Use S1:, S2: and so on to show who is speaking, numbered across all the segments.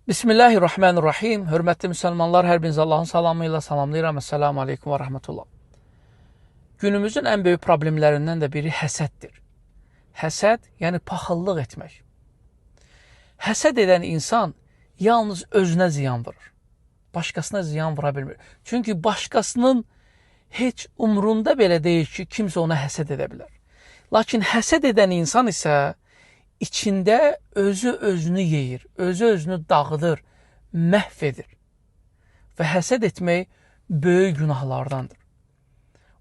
S1: Bismillahirrahmanirrahim. Hörmətli müsəlmanlar, hər birinizi Allahın salamı ilə salamlayıram. Esselamu aleykum və rahmetullah. Günümüzün ən böyük problemlərindən də biri həsəddir. Həsəd, yəni paxıllıq etmək. Həsəd edən insan yalnız özünə ziyan vurur. Başqasına ziyan vura bilmir. Çünki başqasının heç umrunda belə deyil ki, kimsə ona həsəd edə bilər. Lakin həsəd edən insan isə içində özünü yeyir, özünü dağıdır, məhv edir. Və həsəd etmək böyük günahlardandır.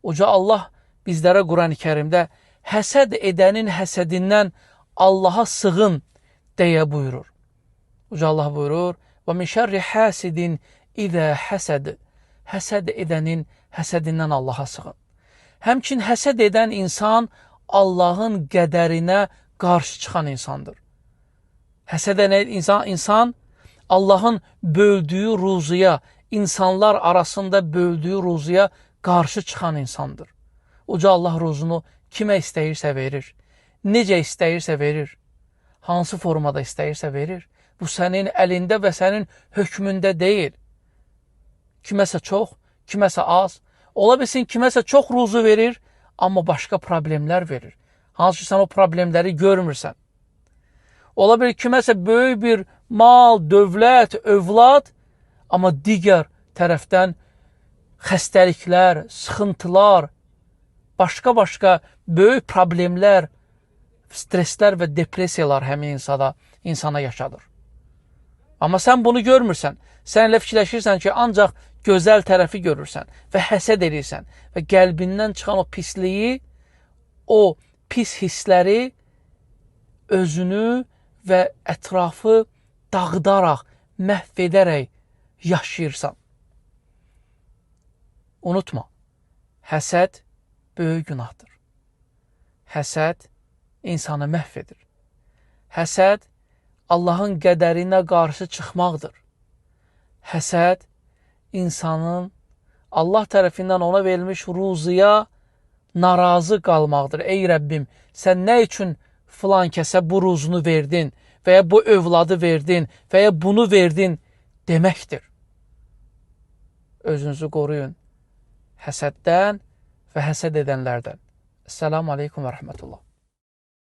S1: Oca Allah bizlərə Quran-ı Kərimdə həsəd edənin həsədindən Allaha sığın deyə buyurur. Oca Allah buyurur, وَمِنْ شَرِّ حَاسِدٍ اِذَا حَسَدٍ Həsəd edənin həsədindən Allaha sığın. Həmçin həsəd edən insan Allahın qədərinə qarşı çıxan insandır. Həsəd edən insan Allahın böldüyü ruzuya, insanlar arasında böldüyü ruzuya qarşı çıxan insandır. Uca Allah ruzunu kimə istəyirsə verir, necə istəyirsə verir, hansı formada istəyirsə verir. Bu sənin əlində və sənin hökmündə deyil. Kiməsə çox, kiməsə az. Ola bilsin kiməsə çox ruzu verir, amma başqa problemlər verir. Hansı ki, sən o problemləri görmürsən. Ola bilir kiməsə böyük bir mal, dövlət, övlad, amma digər tərəfdən xəstəliklər, sıxıntılar, başqa böyük problemlər, streslər və depressiyalar həmin insana yaşadır. Amma sən bunu görmürsən. Sən elə fikirləşirsən ki, ancaq gözəl tərəfi görürsən və həsəd edirsən və qəlbindən çıxan o pisliyi, o pis hissləri özünü və ətrafı dağıdaraq, məhv edərək yaşayırsan. Unutma, həsəd böyük günahdır. Həsəd insanı məhv edir. Həsəd Allahın qədərinə qarşı çıxmaqdır. Həsəd insanın Allah tərəfindən ona verilmiş ruzuya narazı qalmaqdır. Ey Rəbbim, sən nə üçün filan kəsə bu ruzunu verdin və ya bu övladı verdin və ya bunu verdin deməkdir. Özünüzü qoruyun həsəddən və həsəd edənlərdən. Esselamu aleykum və rəhmətullah.